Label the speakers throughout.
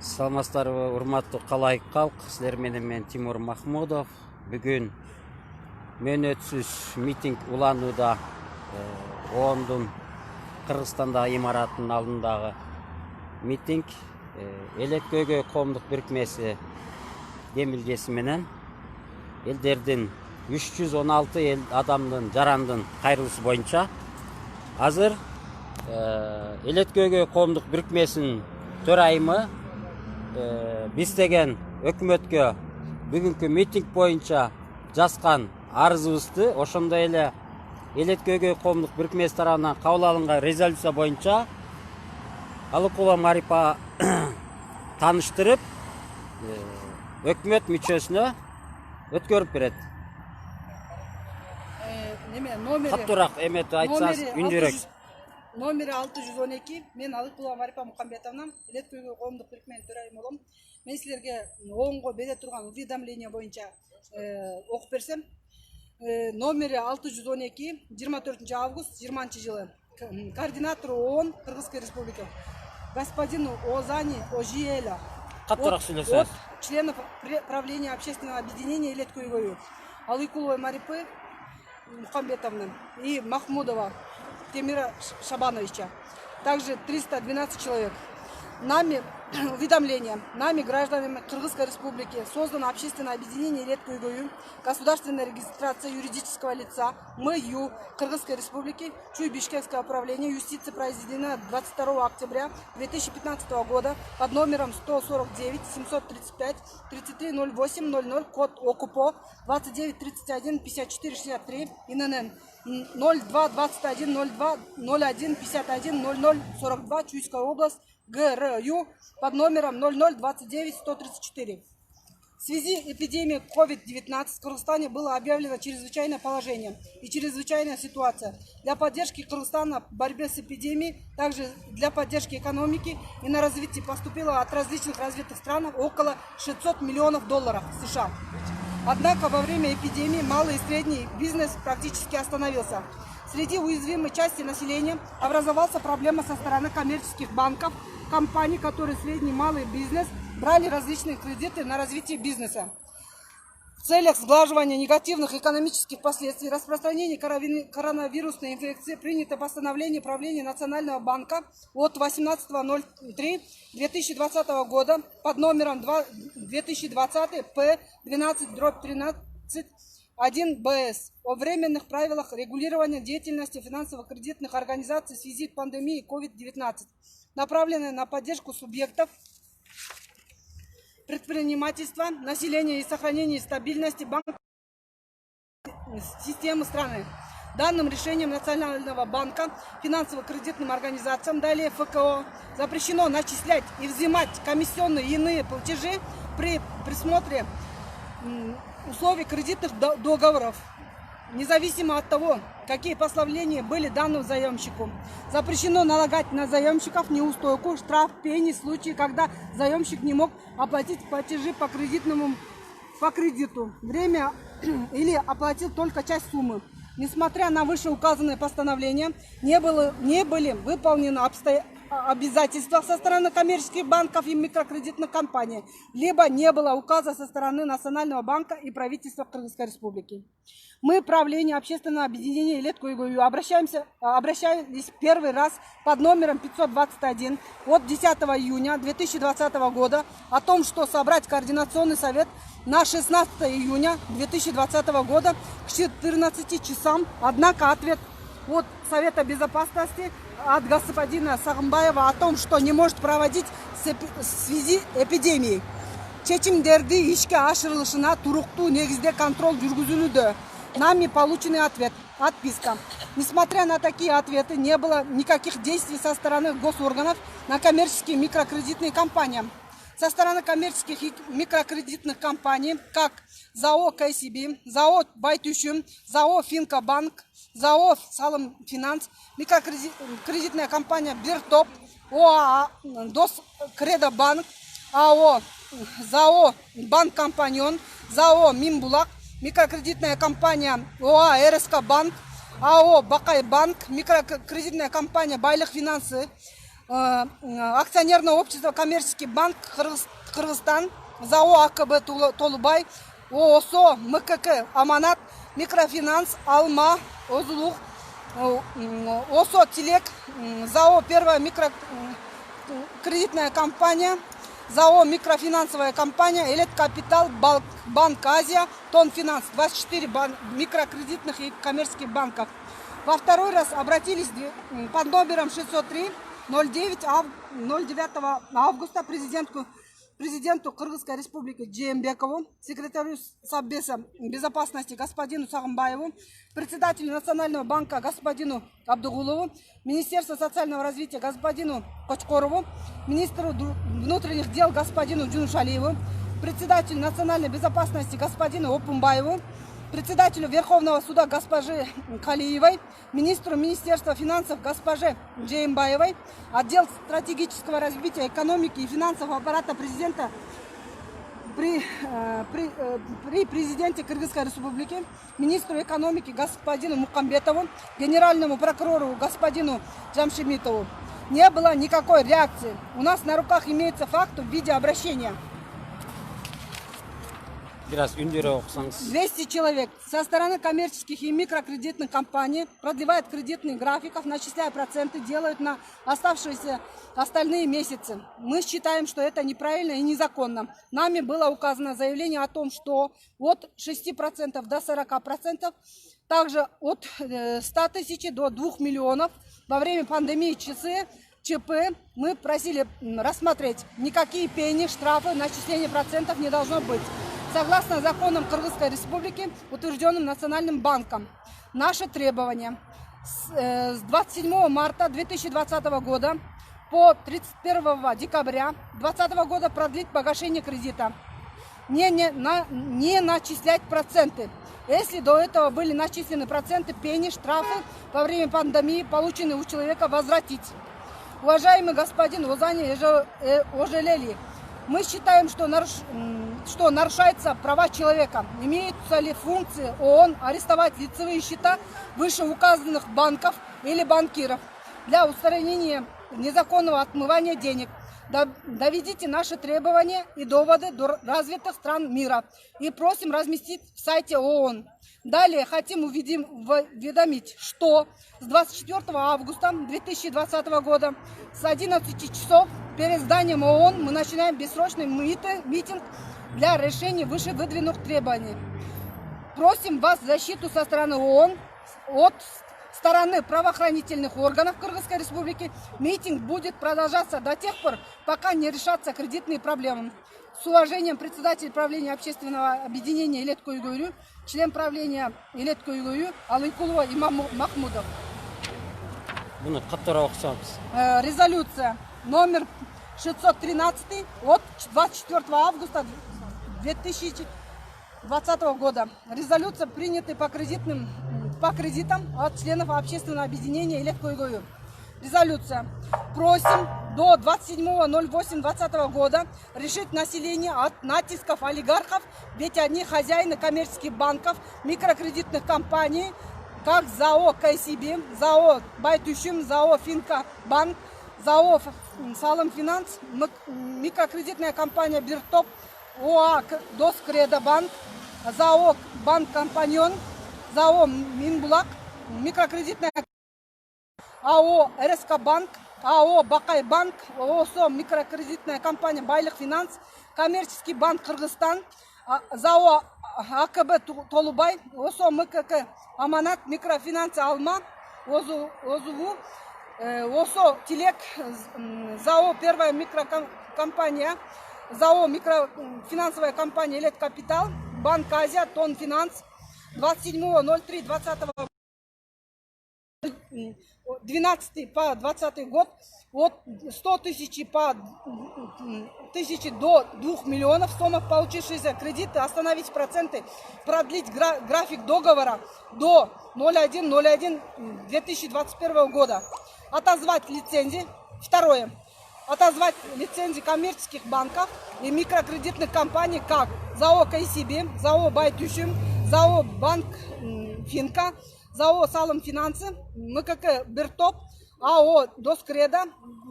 Speaker 1: Саламатсыздарбы, урматтуу калайык калк, силер менен мен Тимур Махмудов. Бүгүн мөөнөтсүз митинг уланууда оондун Кыргызстандагы имараттын алдындагы митинг Элет Көйгөй коомдук бирикмеси демилгеси менен элдердин 316 адамдын жарандын кайрылуусу боюнча азыр Элет Көйгөй коомдук бирикмесинин төрайымы биз деген өкмөткө бүгүнкү митинг боюнча жазган арызыбызды ошондой эле Элет Көйгөй коомдук бирикмеси тарабынан кабыл алынган резолюция боюнча Алыкулова Марипа тааныштырып өкмөт мүчөсүнө өткөрүп берет. Каттуураак эметип айтсаңыз үндүрөөк.
Speaker 2: Номери 612, мен Алыкулова Марипа Мукамбетовна, Элет Көйгөй коомдук бирикменин төрайымы болом. Мен силерге оңго бере турган уведомление боюнча окуп берсем. Номери 612, 24 август 20 жылы. Координатор ООН Кыргызской республики. Господин Озани Ожиэля.
Speaker 1: Каттуураак сүйлөсөңүз.
Speaker 2: От членов правления общественного объединения Элет Көйгөй. Алыкуловой Марипы Мукамбетовны и Махмудова Темира Шабановича. Также 312 человек. Нами уведомление. Нами, гражданами Кыргызской республики, создано общественное объединение Элет Көйгөй, государственная регистрация юридического лица МЮ Кыргызской республики, Чуй-Бишкекское управление юстиции произведено 22 октября 2015 года под номером 149 735 3308 00, код ОКУПО 29 31 54 63, ИНН 02 21 02 01 51 00 42, Чуйская область, ГРЮ под номером 0029 134. В связи с эпидемией COVID-19 в Кыргызстане было объявлено чрезвычайное положение и чрезвычайная ситуация. Для поддержки Кыргызстана в борьбе с эпидемией, также для поддержки экономики и на развитие поступило от различных развитых стран около 600 миллионов долларов США. Однако во время эпидемии малый и средний бизнес практически остановился. Среди уязвимой части населения образовалась проблема со стороны коммерческих банков, компаний, которые средний и малый бизнес брали различные кредиты на развитие бизнеса. В целях сглаживания негативных экономических последствий распространения коронавирусной инфекции принято постановление правления Национального банка от 18.03.2020 года под номером 2020 П12/13 1БС о временных правилах регулирования деятельности финансово-кредитных организаций в связи с пандемией COVID-19, направленные на поддержку субъектов предпринимательства, населения и сохранение стабильности банковской системы страны. Данным решением Национального банка финансово-кредитным организациям, далее ФКО, запрещено начислять и взимать комиссионные и иные платежи при присмотре условий кредитных договоров, независимо от того, какие послабления были данным заемщику. Запрещено налагать на заемщиков неустойку, штраф, пени в случае, когда заемщик не мог оплатить платежи по кредиту время или оплатил только часть суммы. Несмотря на вышеуказанные постановления, не были выполнены обязательства со стороны коммерческих банков и микрокредитных компаний, либо не было указа со стороны Национального банка и правительства Кыргызской республики. Мы, правление общественного объединения Элет Көйгөй, обращались первый раз под номером 521 от 10 июня 2020 года о том, что собрать координационный совет на 16 июня 2020 года к 14 часам. Однако ответ от Совета безопасности от господина Сагымбаева о том, что не может проводить в связи с эпидемией. Чечимдерди ишке ашырылышына туруктуу негизде контроль жүргүзүлүүдө. Нами полученный ответ. Отписка. Несмотря на такие ответы, не было никаких действий со стороны госорганов на коммерческие микрокредитные компании. Со стороны коммерческих и микрокредитных компаний, как ЗАО КСБ, ЗАО Байтүшүм, ЗАО Финкобанк, ЗАО Салым Финанс, микрокредитная компания Биртоп, ОАА Дос Кредо Банк, АО ЗАО Банк Компаньон, ЗАО Минбулак, микрокредитная компания ОАА РСК Банк, АО Бакай Банк, микрокредитная компания Байлык Финансы, акционерное общество «Коммерческий банк Кыргызстан», ЗАО АКБ Толубай, ООСО МКК Аманат, Микрофинанс Алма Озулух, ОСО Телек, ЗАО Первая микрокредитная компания, ЗАО Микрофинансовая компания, Электрокапитал, Банк Азия, Тонфинанс, 24 микрокредитных и коммерческих банков. Во второй раз обратились под номером 603 09 августа президенту Кыргызской республики Джеймбекову, секретарю Совбеза безопасности господину Сагымбаеву, председателю Национального банка господину Абдугулову, Министерству социального развития господину Кочкорову, министру внутренних дел господину Джунушалиеву, председателю национальной безопасности господину Опумбаеву, председателю Верховного суда госпоже Калиевой, министру Министерства финансов госпоже Джеймбаевой, отдел стратегического развития экономики и финансового аппарата президента при президенте Кыргызской республики, министру экономики господину Мукамбетову, генеральному прокурору господину Джамшимитову. Не было никакой реакции. У нас на руках имеется факт в виде обращения. 200 человек со стороны коммерческих и микрокредитных компаний продлевают кредитные графиков, начисляя проценты, делают на оставшиеся остальные месяцы. Мы считаем, что это неправильно и незаконно. Нами было указано заявление о том, что от 6% до 40%, также от 100 тысяч до 2 миллионов во время пандемии ЧП мы просили рассмотреть. Никакие пени, штрафы, начисление процентов не должно быть. Согласно законам Кыргызской республики, утвержденным Национальным банком, наши требования с 27 марта 2020 года по 31 декабря 2020 года продлить погашение кредита, не начислять проценты. Если до этого были начислены проценты, пени, штрафы во время пандемии, полученные у человека, возвратить. Уважаемый господин Озани Ожелели, мы считаем, что нарушаются права человека. Имеются ли функции ООН арестовать лицевые счета вышеуказанных банков или банкиров для устранения незаконного отмывания денег? Доведите наши требования и доводы до развитых стран мира и просим разместить в сайте ООН. Далее хотим уведомить, что с 24 августа 2020 года с 11 часов перед зданием ООН мы начинаем бессрочный митинг для решения вышевыдвинутых требований. Просим вас защиту со стороны ООН от стороны правоохранительных органов Кыргызской республики. Митинг будет продолжаться до тех пор, пока не решатся кредитные проблемы. С уважением, председатель правления общественного объединения Илет Куйгуйру, член правления Илет Куйгуйру Алыкулова Имам Махмудов. Резолюция номер 613 от 24 августа 2020 года. Резолюция принята по кредитам от членов общественного объединения Илет Куйгуйру. Резолюция. Просим до 27.08.2020 года решить население от натисков олигархов, ведь они хозяины коммерческих банков, микрокредитных компаний, как ЗАО КСБ, ЗАО Байтушим, ЗАО Финка Банк, ЗАО Салым Финанс, микрокредитная компания Биртоп, ОА Доскредо Банк, ЗАО Банк Компаньон, ЗАО Минбулак, микрокредитная АО РСК Банк, АО Бакай Банк, ООСО микрокредитная компания Байлык Финанс, коммерческий банк Кыргызстан, ЗАО АКБ Толубай, ОСО МКК Аманат, микрофинансы Алма, ОЗУВУ, ОСО Телек, ЗАО Первая микрокомпания, ЗАО Микрофинансовая компания Электрокапитал, Банк Азия, Тонфинанс, 27.03.20 12 по 20 год от 100 тысяч до 2 миллионов суммах получившиеся кредиты, остановить проценты, продлить график договора до 01.01.2021 года, отозвать лицензии. Второе. Отозвать лицензии коммерческих банков и микрокредитных компаний, как ЗАО КСБ, ЗАО Байтушим, ЗАО Банк Финка, ЗАО Салым Финансы, МКК Биртоп, АО Доскредо,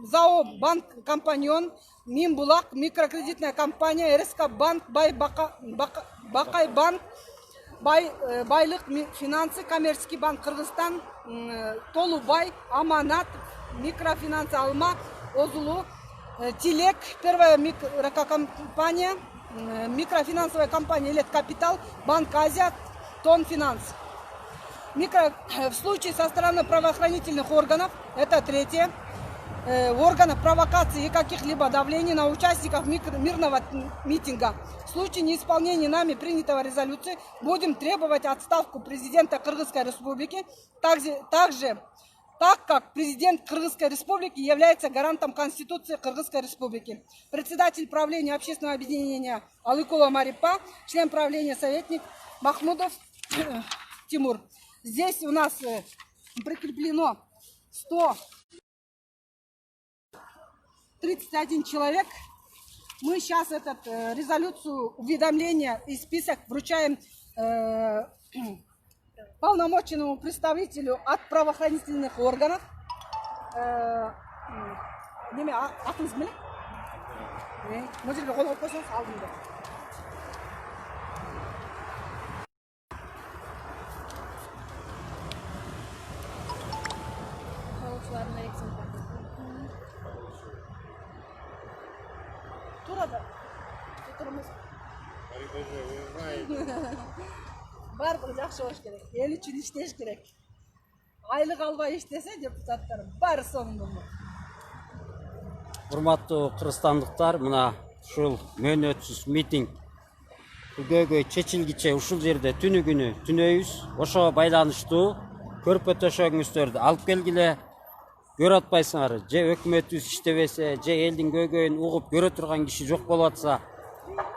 Speaker 2: ЗАО «Банк Компаньон», Минбулак, микрокредитная компания, РСК банк, Бакай банк, Байлык финансы, коммерческий банк Кыргызстан, Толубай, Аманат, микрофинансы Алма, Озулу, Тилек, первая микрокомпания, микрофинансовая компания Лет Капитал, Банк Азия, Тон Финанс. В случае со стороны правоохранительных органов, это третье, органов провокации и каких-либо давлений на участников мирного митинга. В случае неисполнения нами принятого резолюции будем требовать отставку президента Кыргызской Республики, так как президент Кыргызской Республики является гарантом Конституции Кыргызской Республики. Председатель правления общественного объединения Алыкулова Марипа, член правления советник Махмудов Тимур. Здесь у нас прикреплено 131 человек. Мы сейчас эту резолюцию, уведомление и список вручаем полномоченному представителю от правоохранительных органов. Турада. Барлығы жақсы болуш керек. Ел үчүн иштеш керек. Айлык албай иштесе депутаттар баары сонун.
Speaker 1: Урматтуу кыргызстандыктар, мына ушул мөөнөтсүз митинг күгөйгөй чечилгиче ушул жерде түнү күнү түнөйбүз. Ошого байланыштуу көрпө төшөгүңүздөрдү алып келгиле. Көрүп атпайсыңар, же өкмөтүбүз иштебесе, же элдин көйгөйүн угуп көрө турган киши жок болуп атса,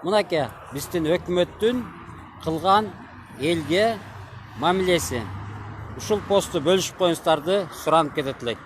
Speaker 1: мынакей биздин өкмөттүн кылган элге мамилеси. Ушул постту бөлүшүп коюңуздарды суранып кетет элек.